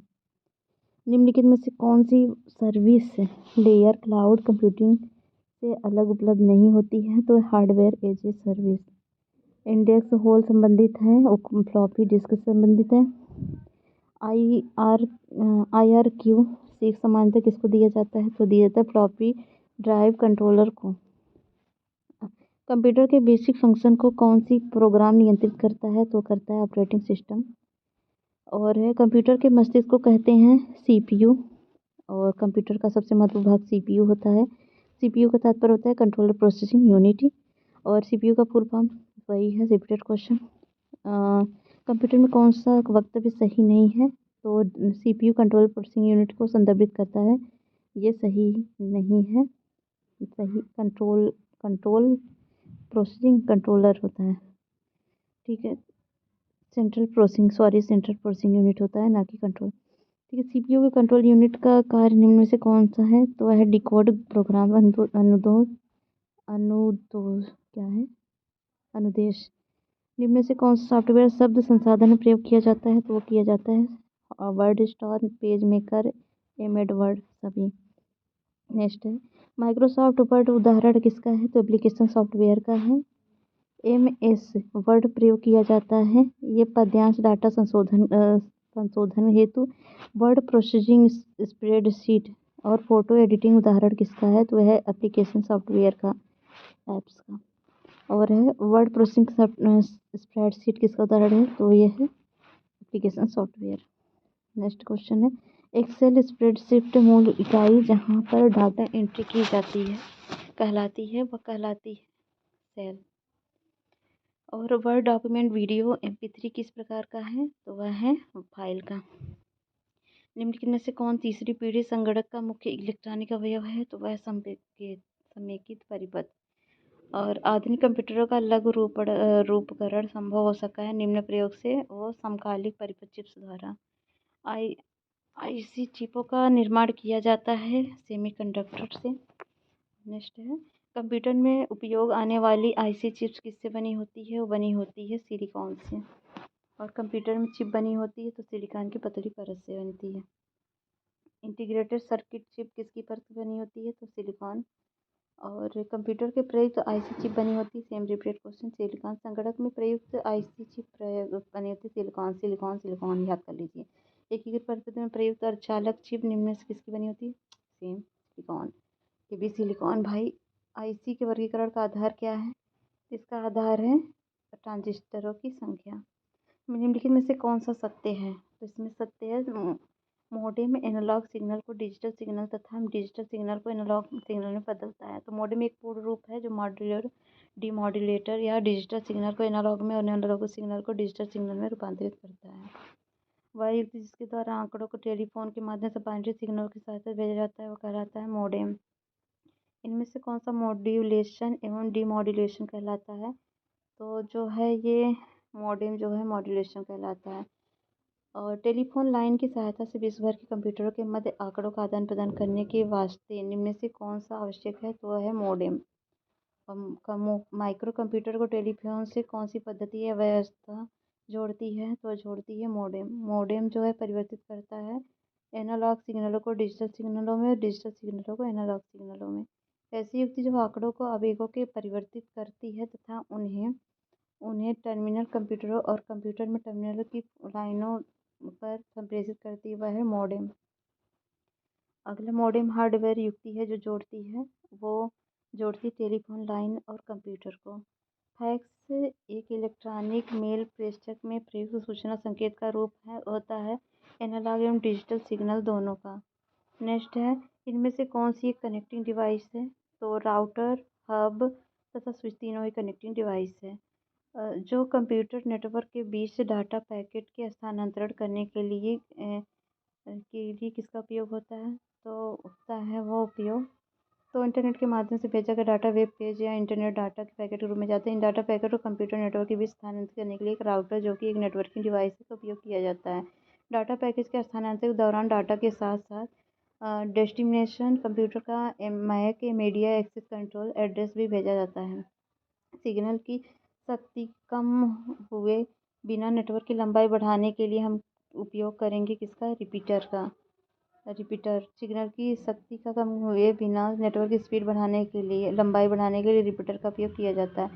निम्नलिखित में से कौन सी सर्विस लेयर क्लाउड कंप्यूटिंग से अलग उपलब्ध नहीं होती है, तो hardware as a service. Index hole संबंधित है, फ्लॉपी डिस्क से संबंधित है। IRQ से समानता किसको दिया जाता है, तो दिया जाता है फ्लॉपी ड्राइव कंट्रोलर को। कंप्यूटर के बेसिक फंक्शन को कौन सी प्रोग्राम नियंत्रित करता है, तो करता है ऑपरेटिंग सिस्टम। और है कंप्यूटर के मस्तिष्क को कहते हैं CPU। और कंप्यूटर का सबसे महत्वपूर्ण भाग CPU होता है। CPU का तात्पर्य होता है कंट्रोलर प्रोसेसिंग यूनिट। और CPU का फुल फॉर्म वही है, रिपीटेड क्वेश्चन। कंप्यूटर में कौन सा वक्तव्य सही नहीं है, तो CPU कंट्रोलर प्रोसेसिंग यूनिट को संदर्भित करता है, ये सही नहीं है। सही कंट्रोल प्रोसेसिंग कंट्रोलर होता है, ठीक है। सेंट्रल प्रोसेसिंग यूनिट होता है, ना कि कंट्रोल, ठीक है। CPU के कंट्रोल यूनिट का कार्य निम्न में से कौन सा है, तो वह है डिकोड प्रोग्राम अनुदेश निम्न से कौन सा सॉफ्टवेयर शब्द संसाधन में प्रयोग किया जाता है? तो वो किया जाता है वर्ड स्टोर, पेज मेकर, एमेड वर्ड सभी। नेक्स्ट है माइक्रोसॉफ्ट वर्ड उदाहरण किसका है? तो एप्लीकेशन सॉफ्टवेयर का है। MS वर्ड प्रयोग किया जाता है। ये पद्यांश डाटा संशोधन हेतु वर्ड प्रोसेसिंग स्प्रेडशीट और फोटो एडिटिंग उदाहरण किसका है? तो वह एप्लीकेशन सॉफ्टवेयर का, ऐप्स का। और है वर्ड प्रोसेसिंग स्प्रेडशीट किसका उदाहरण है? तो ये है एप्लीकेशन सॉफ्टवेयर। नेक्स्ट क्वेश्चन है एक्सेल स्प्रेडशीट मूल इकाई जहाँ पर डाटा एंट्री की जाती है कहलाती है सेल। और वर्ड डॉक्यूमेंट वीडियो MP3 किस प्रकार का है? तो वह है फाइल का। निम्नलिखित में से कौन तीसरी पीढ़ी संगणक का मुख्य इलेक्ट्रॉनिक अवयव है? तो वह समेकित परिपथ। और आधुनिक कंप्यूटरों का लघु रूपकरण संभव हो सका है निम्न प्रयोग से, वो समकालिक परिपथ चिप्स द्वारा। IC चिपों का निर्माण किया जाता है सेमीकंडक्टर से। नेक्स्ट है कंप्यूटर में उपयोग आने वाली IC चिप्स किससे बनी होती है? वो बनी होती है सिलिकॉन से। और कंप्यूटर में चिप बनी होती है तो सिलिकॉन की पतली परत से बनती है। इंटीग्रेटेड सर्किट चिप किसकी परत बनी होती है? तो सिलिकॉन। और कंप्यूटर के प्रयुक्त IC चिप बनी होती है, सेम रिपीटेड क्वेश्चन, सिलिकॉन। संगणक में प्रयुक्त IC चिप बनी होती है सिलिकॉन सिलिकॉन सिलिकॉन, याद कर लीजिए। एकीकृत परिपथ में प्रयुक्त अर्धचालक चिप निम्न से किसकी बनी होती है? सेम सिलिकॉन, ये भी सिलिकॉन। भाई IC के वर्गीकरण का आधार क्या है? इसका आधार है ट्रांजिस्टरों की संख्या। निम्नलिखित में से कौन सा सत्य है? तो इसमें सत्य है मोडेम में एनालॉग सिग्नल को डिजिटल सिग्नल तथा डिजिटल सिग्नल को एनालॉग सिग्नल में बदलता है। तो मोडेम एक पूर्ण रूप है जो मॉड्यूलर डीमॉड्यूलेटर या डिजिटल सिग्नल को एनालॉग में और एनालॉग सिग्नल को डिजिटल सिग्नल में रूपांतरित करता है। वह युक्ति जिसके द्वारा आंकड़ों को टेलीफोन के माध्यम से बाइनरी सिग्नल की सहायता से भेजा जाता है वो कहलाता है मोडेम। इनमें से कौन सा मॉड्यूलेशन एवं डीमॉड्यूलेशन कहलाता है? तो जो है ये मोडेम जो है मॉड्यूलेशन कहलाता है। और टेलीफोन लाइन की सहायता से विश्व भर के कंप्यूटरों के मध्य आंकड़ों का आदान प्रदान करने के वास्ते निम्न में से कौन सा आवश्यक है? तो वह है मोडेम। माइक्रो कंप्यूटर को टेलीफोन से कौन सी पद्धति या व्यवस्था जोड़ती है? तो जोड़ती है मोडेम। मोडेम जो है परिवर्तित करता है एनालॉग सिग्नलों को डिजिटल सिग्नलों में और डिजिटल सिग्नलों को एनालॉग सिग्नलों में। ऐसी युक्ति जो आंकड़ों को आवेगों के परिवर्तित करती है तथा उन्हें टर्मिनल कंप्यूटरों और कंप्यूटर में टर्मिनल की लाइनों पर संप्रेषित करती है, वह है मोडेम। अगला मोडेम हार्डवेयर युक्ति है जो जोड़ती टेलीफोन लाइन और कंप्यूटर को। फैक्स एक इलेक्ट्रॉनिक मेल प्रेषक में प्रयुक्त सूचना संकेत का रूप होता है एनालॉग एवं डिजिटल सिग्नल दोनों का। नेक्स्ट है इनमें से कौन सी एक कनेक्टिंग डिवाइस है? तो राउटर, हब तथा स्विच तीनों ही कनेक्टिंग डिवाइस है। जो कंप्यूटर नेटवर्क के बीच से डाटा पैकेट के स्थानांतरण करने के लिए किसका उपयोग होता है? तो होता है वो उपयोग तो इंटरनेट के माध्यम से भेजा गया डाटा वेब पेज या इंटरनेट डाटा के पैकेट के रूप में जाते हैं। इन डाटा पैकेट को कंप्यूटर नेटवर्क के बीच स्थानांतरित करने के लिए एक राउटर जो कि एक नेटवर्किंग डिवाइस है का उपयोग किया जाता है। डाटा पैकेज के स्थानांतरण के दौरान डाटा के साथ साथ डेस्टिनेशन कंप्यूटर का MAC media access control address भी भेजा जाता है। सिग्नल की शक्ति कम हुए बिना नेटवर्क की लंबाई बढ़ाने के लिए हम उपयोग करेंगे किसका? रिपीटर का। रिपीटर सिग्नल की शक्ति का कम हुए बिना नेटवर्क की स्पीड बढ़ाने के लिए लंबाई बढ़ाने के लिए रिपीटर का उपयोग किया जाता है।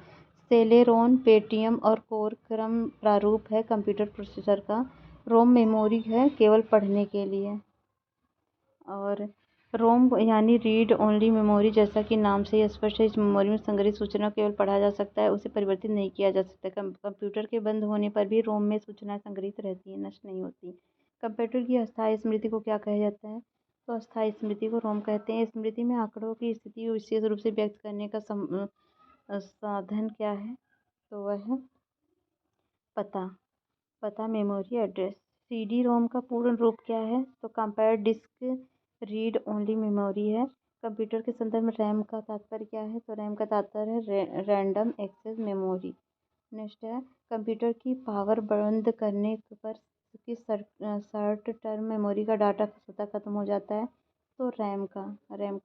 सेलेरोन, पेटियम और कोर क्रम प्रारूप है कंप्यूटर प्रोसेसर का। रोम मेमोरी है केवल पढ़ने के लिए। और रोम यानी रीड ओनली मेमोरी, जैसा कि नाम से ही स्पष्ट है, इस मेमोरी में संग्रहित सूचना केवल पढ़ा जा सकता है, उसे परिवर्तित नहीं किया जा सकता। कंप्यूटर के बंद होने पर भी रोम में सूचनाएं संग्रहित रहती हैं, नष्ट नहीं होती। कंप्यूटर की अस्थायी स्मृति को क्या कहा जाता है? तो अस्थायी स्मृति को रोम कहते हैं। स्मृति में आंकड़ों की स्थिति को विशेष रूप से व्यक्त करने का साधन क्या है? तो वह है पता मेमोरी एड्रेस। CD रोम का पूर्ण रूप क्या है? तो compare disc read only memory है। कंप्यूटर के संदर्भ में रैम का तात्पर्य क्या है? तो रैम का तात्पर्य है रैंडम एक्सेस मेमोरी। नेक्स्ट है कंप्यूटर की पावर बंद करने पर किस शॉर्ट टर्म मेमोरी का डाटा स्वतः खत्म हो जाता है? तो रैम का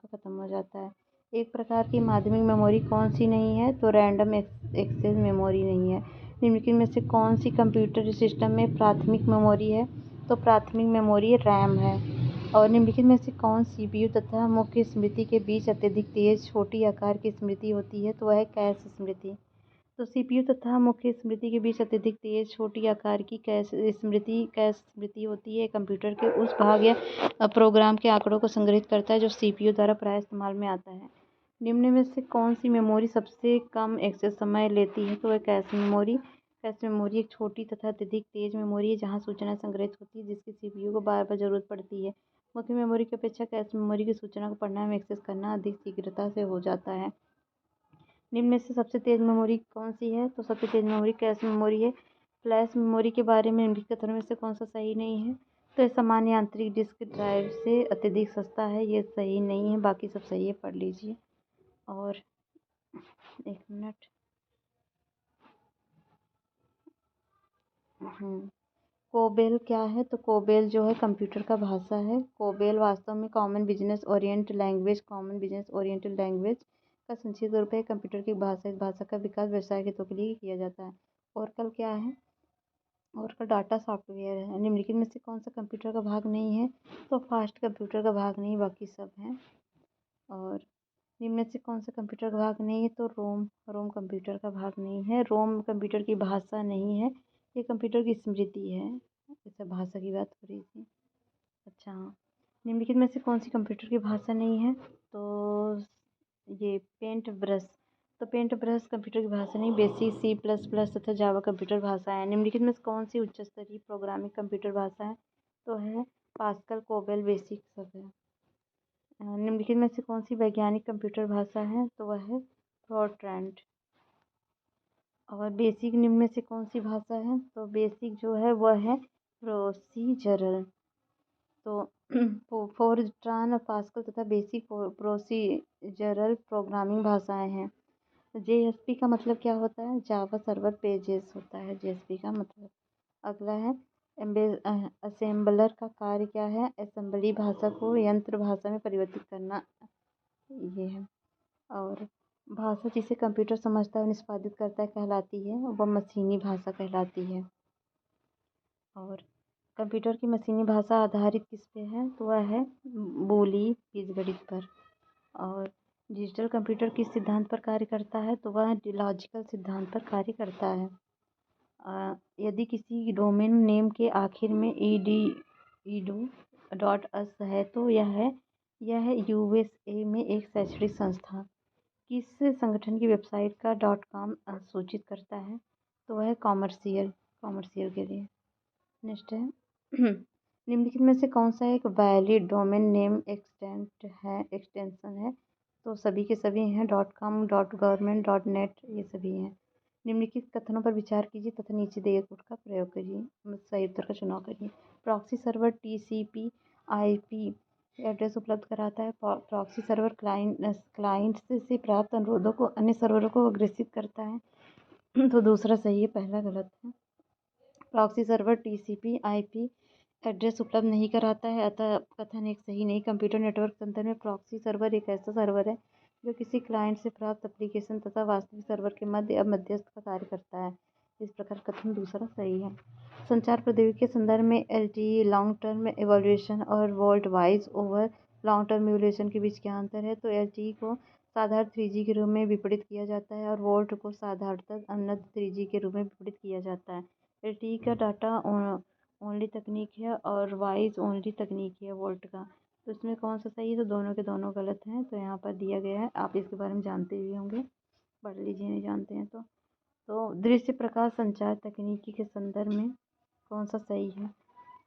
खत्म हो जाता है। एक प्रकार की माध्यमिक मेमोरी कौन सी नहीं है? तो रैंडम एक्सेस मेमोरी नहीं है। निम्नलिखित में से कौन सी कंप्यूटर सिस्टम में प्राथमिक मेमोरी है? तो प्राथमिक मेमोरी रैम है। और निम्नलिखित में से कौन सीपीयू तथा मुख्य स्मृति के बीच अत्यधिक तेज छोटी आकार की स्मृति होती है? तो वह है कैश स्मृति। तो सीपीयू तथा मुख्य स्मृति के बीच अत्यधिक तेज छोटी आकार की कैश स्मृति होती है। कंप्यूटर के उस भाग या प्रोग्राम के आंकड़ों को संग्रहित करता है जो सीपीयू द्वारा प्राय इस्तेमाल में आता है। निम्न में से कौन सी मेमोरी सबसे कम एक्सेस समय लेती है? तो वह कैश मेमोरी। कैश मेमोरी एक छोटी तथा अत्यधिक तेज मेमोरी है जहाँ सूचना संग्रहित होती है जिसकी सीपीयू को बार बार जरूरत पड़ती है। मुख्य मेमोरी की अपेक्षा कैश मेमोरी की सूचना को पढ़ना एवं एक्सेस करना अधिक शीघ्रता से हो जाता है। निम्न में से सबसे तेज मेमोरी कौन सी है? तो सबसे तेज मेमोरी कैश मेमोरी है। फ्लैश मेमोरी के बारे में निम्नलिखित कथनों में से कौन सा सही नहीं है? तो यह सामान्य आंतरिक डिस्क ड्राइव से अत्यधिक सस्ता है, ये सही नहीं है, बाकी सब सही है, पढ़ लीजिए। और एक मिनट। कोबेल क्या है? तो कोबेल जो है कंप्यूटर का भाषा है। कोबेल वास्तव में कॉमन बिजनेस ओरिएंटेड लैंग्वेज का संक्षिप्त रूप है। कंप्यूटर की भाषा। इस भाषा का विकास व्यवसाय हितों के लिए किया जाता है। ओरेकल क्या है? ओरेकल डाटा सॉफ्टवेयर है। निम्नलिखित में से कौन सा कंप्यूटर का भाग नहीं है? तो फास्ट कंप्यूटर का भाग नहीं, बाकी सब है। और निम्न में से कौन सा कंप्यूटर का भाग नहीं है? तो रोम कंप्यूटर का भाग नहीं है। रोम कंप्यूटर की भाषा नहीं है, ये कंप्यूटर की स्मृति है। जैसे भाषा की बात हो रही थी। अच्छा, निम्नलिखित में से कौन सी कंप्यूटर की भाषा नहीं है? तो ये पेंट ब्रश। तो पेंट ब्रश कंप्यूटर की भाषा नहीं। बेसिक, C++ तथा जावा कंप्यूटर भाषा है। निम्नलिखित में से कौन सी उच्च स्तरीय प्रोग्रामिंग कंप्यूटर भाषा है? तो है पास्कल, कोबेल, बेसिक सब है। निम्नलिखित में से कौन सी वैज्ञानिक कंप्यूटर भाषा है? तो वह है फोरट्रैन। और बेसिक निम्न में से कौन सी भाषा है? तो बेसिक जो है वह है प्रोसीजरल। तो फोरट्रान और पास्कल तथा बेसिक प्रोसीजरल प्रोग्रामिंग भाषाएं हैं। जेएसपी का मतलब क्या होता है? जावा सर्वर पेजेस होता है जेएसपी का मतलब। अगला है असेंबलर का कार्य क्या है? असेंबली भाषा को यंत्र भाषा में परिवर्तित करना, ये है। और भाषा जिसे कंप्यूटर समझता है और निष्पादित करता है कहलाती है, वह मशीनी भाषा कहलाती है। और कंप्यूटर की मशीनी भाषा आधारित किस पे है? तो वह है बोली बीजगणित पर। और डिजिटल कंप्यूटर किस सिद्धांत पर कार्य करता है? तो वह लॉजिकल सिद्धांत पर कार्य करता है। यदि किसी डोमेन नेम के आखिर में edu.us है तो यह यूएसए में एक शैक्षणिक संस्था किस संगठन की वेबसाइट का .com सूचित करता है? तो वह है कॉमर्शियल के लिए। नेक्स्ट है निम्नलिखित में से कौन सा एक वैलिड डोमेन नेम एक्सटेंशन है? तो सभी के सभी हैं। .com, .government, .net ये सभी हैं। निम्नलिखित कथनों पर विचार कीजिए तथा नीचे दिए कोड का प्रयोग करिए, सही उत्तर का चुनाव करिए। Proxy server TCP IP address उपलब्ध कराता है। प्रॉक्सी सर्वर क्लाइंट से प्राप्त अनुरोधों को अन्य सर्वरों को अग्रेसित करता है। तो दूसरा सही है, पहला गलत है। Proxy server TCP IP address उपलब्ध नहीं कराता है, अतः कथन एक सही नहीं। कंप्यूटर नेटवर्क तंत्र में प्रॉक्सी सर्वर एक ऐसा सर्वर है जो किसी क्लाइंट से प्राप्त एप्लीकेशन तथा वास्तविक सर्वर के मध्य अब मध्यस्थ का कार्य करता है। इस प्रकार कथन दूसरा सही है। संचार प्रौद्योगिकी के संदर्भ में LTE लॉन्ग टर्म इवोल्यूशन और volt wise over long term evolution के बीच क्या अंतर है? तो LTE को साधारण 3G के रूप में विपरीत किया जाता है और वोल्ट को साधारणतः उन्नत 3G के रूप में विपरीत किया जाता है। LTE का डाटा ओनली तकनीक है और वाइज ओनली तकनीक है वोल्ट का। तो इसमें कौन सा सही है? तो दोनों के दोनों गलत हैं। तो यहाँ पर दिया गया है, आप इसके बारे में जानते भी होंगे, पढ़ लीजिए नहीं जानते हैं तो दृश्य प्रकाश संचार तकनीकी के संदर्भ में कौन सा सही है?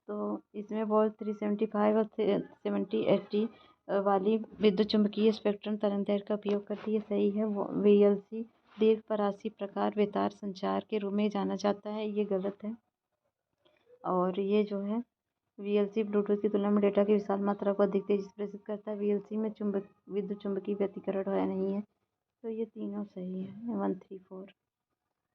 तो इसमें वोल्ट 375 और 7080 वाली विद्युत चुम्बकीय स्पेक्ट्रम तरंगदैर्घ्य का उपयोग करती है, सही है। VLC दीर्घ परासी प्रकार वेतार संचार के रूप में जाना जाता है, ये गलत है। और ये जो है VLC ब्लूटूथ की तुलना में डेटा की विशाल मात्रा को अधिक तेजी से प्रेषित करता है। VLC में विद्युत चुम्बकीय व्यतिकरण है नहीं है, तो ये तीनों सही है, 1, 3, 4।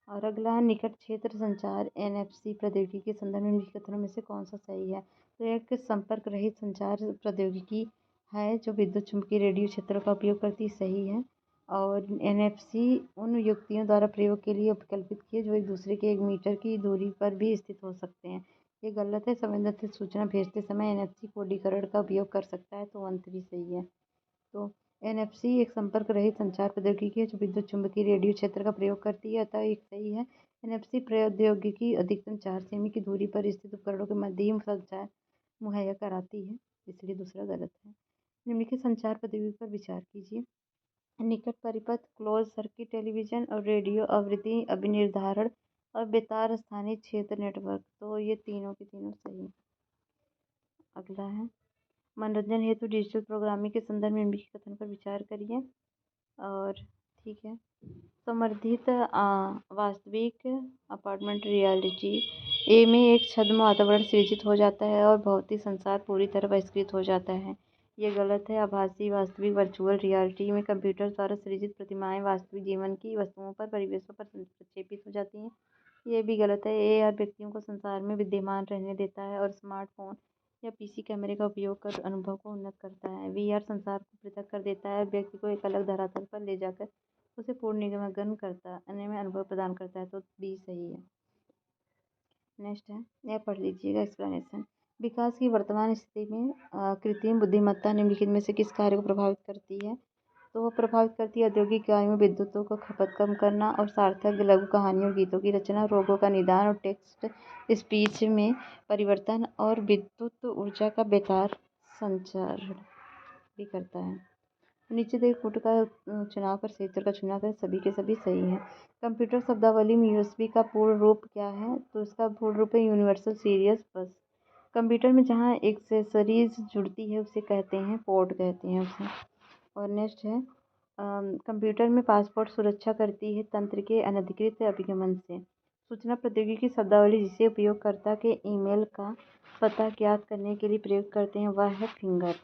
और अगला है निकट क्षेत्र संचार NFC प्रौद्योगिकी के संदर्भ में निम्नलिखित कथनों में से कौन सा सही है? तो एक संपर्क रहित संचार प्रौद्योगिकी है जो विद्युत चुम्बकीय रेडियो क्षेत्रों का उपयोग करती, सही है। और NFC उन युक्तियों द्वारा प्रयोग के लिए उपकल्पित किए जो एक दूसरे के 1 मीटर की दूरी पर भी स्थित हो सकते हैं। ये गलत है। संवेदनशील सूचना भेजते समय NFC कोडीकरण का उपयोग कर सकता है, तो अंतरी सही है। तो NFC एक संपर्क रहित संचार प्रौद्योगिकी है जो विद्युत चुम्बकीय रेडियो क्षेत्र का प्रयोग करती है, अतः एक सही है। NFC प्रौद्योगिकी अधिकतम 4 सेमी की दूरी पर स्थित उपकरणों के मध्य संचार मुहैया कराती है, इसलिए दूसरा गलत है। निम्नलिखित संचार प्रौद्योगिकी पर विचार कीजिए। निकट परिपथ, क्लोज सर्किट टेलीविजन और रेडियो आवृत्ति अभिनिर्धारण और बेतार स्थानीय क्षेत्र नेटवर्क, तो ये तीनों के तीनों सही हैं। अगला है मनोरंजन हेतु डिजिटल प्रोग्रामिंग के संदर्भ में निम्नलिखित कथन पर विचार करिए। और ठीक है, समर्थित वास्तविक अपार्टमेंट रियलिटी ए में एक छद्म वातावरण सृजित हो जाता है और भौतिक संसार पूरी तरह बहिष्कृत हो जाता है। ये गलत है। आभासी वास्तविक वर्चुअल रियलिटी में कंप्यूटर द्वारा सृजित प्रतिमाएं वास्तविक जीवन की वस्तुओं पर परिवेशों पर प्रक्षेपित हो जाती हैं। ये भी गलत है। AR व्यक्तियों को संसार में विद्यमान रहने देता है और स्मार्टफोन या PC कैमरे का उपयोग कर अनुभव को उन्नत करता है। VR संसार को पृथक कर देता है और व्यक्ति को एक अलग धरातल पर ले जाकर उसे पूर्ण निमग्न करता में अनुभव प्रदान करता है, तो B सही है। नेक्स्ट है, यह पढ़ लीजिएगा एक्सप्लेनेशन। विकास की वर्तमान स्थिति में कृत्रिम बुद्धिमत्ता निम्नलिखित में से किस कार्य को प्रभावित करती है? तो वो प्रभावित करती है औद्योगिक इकाइयों में विद्युतों का खपत कम करना और सार्थक लघु कहानियों और गीतों की रचना, रोगों का निदान और टेक्स्ट स्पीच में परिवर्तन और विद्युत ऊर्जा का बेतार संचरण भी करता है। नीचे दिए कोट का चुनाव कर सही उत्तर का चुनाव करें, सभी के सभी सही हैं। कंप्यूटर शब्दावली में USB का पूर्ण रूप क्या है? तो इसका पूर्ण रूप है यूनिवर्सल सीरियस बस। कंप्यूटर में जहाँ एक्सेसरीज जुड़ती है उसे कहते हैं पोर्ट कहते हैं उसे। और नेक्स्ट है कंप्यूटर में पासपोर्ट सुरक्षा करती है तंत्र के अनधिकृत अभिगमन से। सूचना प्रौद्योगिकी शब्दावली जिसे उपयोगकर्ता के ईमेल का पता ज्ञात करने के लिए प्रयोग करते हैं वह है फिंगर।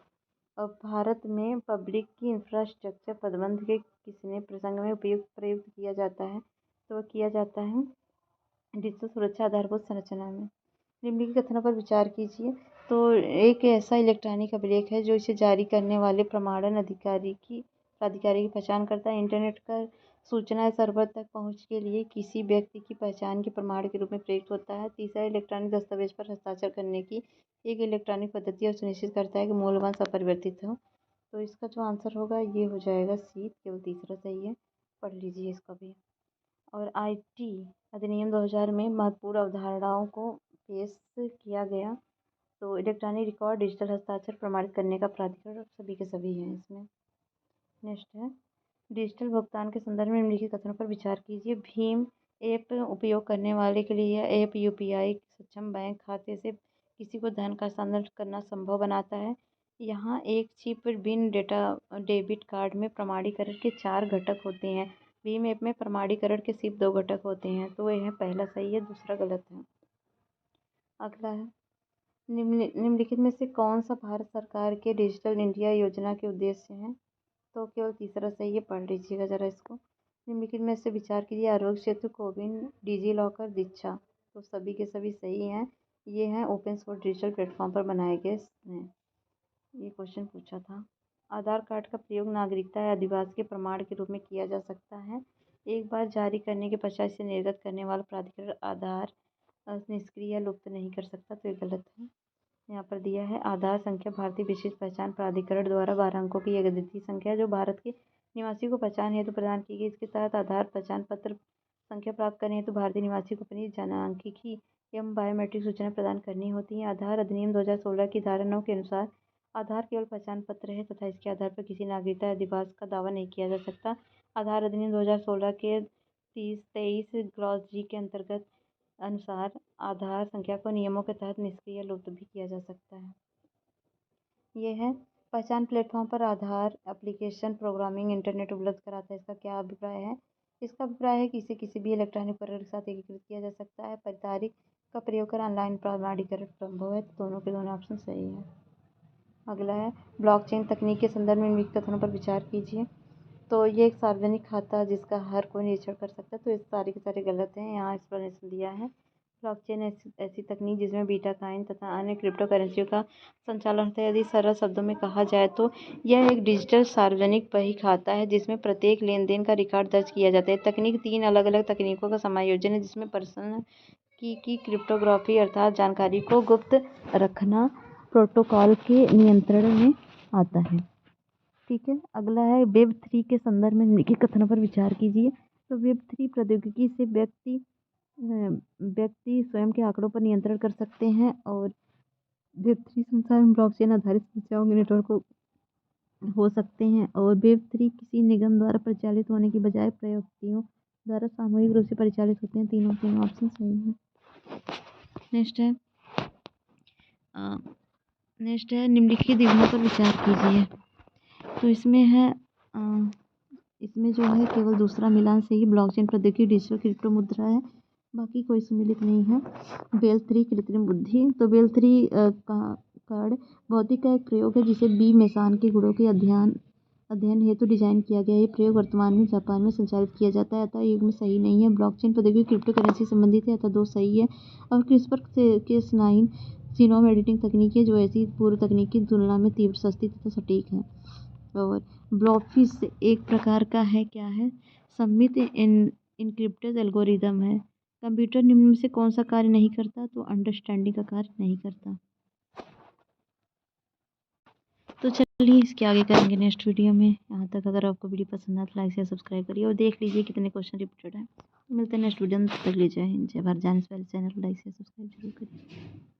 और भारत में पब्लिक की इंफ्रास्ट्रक्चर प्रबंध के किसने प्रसंग में प्रयुक्त किया जाता है? तो वह किया जाता है डिजिटल सुरक्षा आधारभूत संरचना में। निम्नलिखित कथनों पर विचार कीजिए। तो एक ऐसा इलेक्ट्रॉनिक अभिलेख है जो इसे जारी करने वाले प्रमाणन प्राधिकारी की पहचान करता है। इंटरनेट का सूचना सर्वर तक पहुंच के लिए किसी व्यक्ति की पहचान के प्रमाण के रूप में प्रयुक्त होता है। तीसरा, इलेक्ट्रॉनिक दस्तावेज पर हस्ताक्षर करने की एक इलेक्ट्रॉनिक पद्धति और सुनिश्चित करता है कि मूल्यवान अपरिवर्तित हो। तो इसका जो आंसर होगा ये हो जाएगा सी, केवल तीसरा सही है। पढ़ लीजिए इसका भी। और IT अधिनियम 2000 में महत्वपूर्ण अवधारणाओं को पेश किया गया। तो इलेक्ट्रॉनिक रिकॉर्ड, डिजिटल हस्ताक्षर प्रमाणित करने का प्राधिकरण, सभी के सभी हैं इसमें। नेक्स्ट है डिजिटल भुगतान के संदर्भ में निम्नलिखित कथनों पर विचार कीजिए। भीम ऐप उपयोग करने वाले के लिए यह ऐप UPI सक्षम बैंक खाते से किसी को धन का हस्तांतरण करना संभव बनाता है। यहाँ एक चिप बिन डेटा डेबिट कार्ड में प्रमाणीकरण के 4 घटक होते हैं। भीम ऐप में प्रमाणीकरण के सिर्फ 2 घटक होते हैं, तो यह पहला सही है, दूसरा गलत है। अगला है निम्नलिखित में से कौन सा भारत सरकार के डिजिटल इंडिया योजना के उद्देश्य है? तो केवल तीसरा सही है। पढ़ लीजिएगा जरा इसको। निम्नलिखित में से विचार कीजिए। आरोग्य सेतु, कोविन, डिजी लॉकर, दीक्षा, तो सभी के सभी सही हैं। ये हैं ओपन सोर्स डिजिटल प्लेटफॉर्म पर बनाए गए हैं। ये क्वेश्चन पूछा था। आधार कार्ड का प्रयोग नागरिकता या अधिवास के प्रमाण के रूप में किया जा सकता है। एक बार जारी करने के पश्चात इसे निर्गत करने वाला प्राधिकरण आधार निष्क्रिय या लुप्त नहीं कर सकता, तो ये गलत है। यहाँ पर दिया है आधार संख्या भारतीय विशिष्ट पहचान प्राधिकरण द्वारा 12 अंकों की एक अद्वितीय संख्या है जो भारत के निवासी को पहचान हेतु प्रदान की गई। इसके तहत आधार पहचान पत्र संख्या प्राप्त करने हेतु भारतीय निवासी को अपनी जनांकिकी एवं बायोमेट्रिक सूचना प्रदान करनी होती है। आधार अधिनियम 2016 की धारा 9 के अनुसार आधार केवल पहचान पत्र है तथा इसके आधार पर किसी नागरिकता या अधिवास का दावा नहीं किया जा सकता। आधार अधिनियम 2016 के 23 क्लॉज G के अंतर्गत अनुसार आधार संख्या को नियमों के तहत निष्क्रिय या लुप्त भी किया जा सकता है। यह है पहचान प्लेटफॉर्म पर आधार एप्लीकेशन प्रोग्रामिंग इंटरनेट उपलब्ध कराता है। इसका क्या अभिप्राय है? इसका अभिप्राय है कि इसे किसी भी इलेक्ट्रॉनिक उपकरण के साथ एकीकृत किया जा सकता है। परितारिक का प्रयोग कर ऑनलाइन प्रमाणीकरण संभव है, तो दोनों के दोनों ऑप्शन सही है। अगला है ब्लॉकचेन तकनीक के संदर्भ में निम्नलिखित कथनों पर विचार कीजिए। तो ये एक सार्वजनिक खाता जिसका हर कोई निरीक्षण कर सकता है, तो ये सारे के सारे गलत हैं। यहाँ एक्सप्लेनेशन दिया है। ब्लॉकचेन ऐसी तकनीक जिसमें बीटा कॉइन तथा अन्य क्रिप्टो करेंसियों का संचालन होता है। यदि सरल शब्दों में कहा जाए तो यह एक डिजिटल सार्वजनिक बही खाता है जिसमें प्रत्येक लेन देन का रिकॉर्ड दर्ज किया जाता है। तकनीक 3 अलग अलग तकनीकों का समायोजन है जिसमें पर्सनल की क्रिप्टोग्राफी अर्थात जानकारी को गुप्त रखना प्रोटोकॉल के नियंत्रण में आता है। ठीक है, अगला है वेब 3 के संदर्भ में निम्नलिखित कथनों पर विचार कीजिए। तो वेब 3 प्रौद्योगिकी से व्यक्ति स्वयं के आंकड़ों पर नियंत्रण कर सकते हैं और वेब 3 संसार में ब्लॉकचेन आधारित समस्याओं के नेटवर्क हो सकते हैं और वेब 3 किसी निगम द्वारा परिचालित होने की बजाय व्यक्तियों द्वारा सामूहिक रूप से परिचालित होते हैं। तीनों ऑप्शन सही है। नेक्स्ट है निम्नलिखित विवरणों पर विचार कीजिए। तो इसमें जो है केवल दूसरा मिलान से ही ब्लॉकचेन प्रौद्योगिकी डिजिटल क्रिप्टो मुद्रा है, बाकी कोई सम्मिलित नहीं है। बेल3 कृत्रिम बुद्धि। तो बेल3 कार्ड भौतिक का एक प्रयोग है जिसे बी मेसान के गुणों के अध्ययन हेतु डिजाइन किया गया है। ये प्रयोग वर्तमान में जापान में संचालित किया जाता है, अतः युग में सही नहीं है। ब्लॉकचेन प्रौद्योगिकी क्रिप्टो करेंसी संबंधित है, अतः 2 सही है। और क्रिस्पर केस9 जीनोम एडिटिंग तकनीक है जो ऐसी पूर्व तकनीक की तुलना में तीव्र, सस्ती तथा सटीक है। और ब्लॉकफिश एक प्रकार का है, क्या है, सममित इनक्रिप्टेड एल्गोरिदम है। कंप्यूटर निम्न में से कौन सा कार्य नहीं करता? तो अंडरस्टैंडिंग का कार्य नहीं करता। तो चलिए इसके आगे करेंगे नेक्स्ट वीडियो में। यहाँ तक अगर आपको वीडियो पसंद आए तो लाइक शेयर सब्सक्राइब करिए और देख लीजिए कितने क्वेश्चन रिपीटेड हैं। मिलते हैं नेक्स्ट वीडियो में, तब तक लीजिए जय भारत। जाने से पहले चैनल को लाइक शेयर सब्सक्राइब जरूर करिए।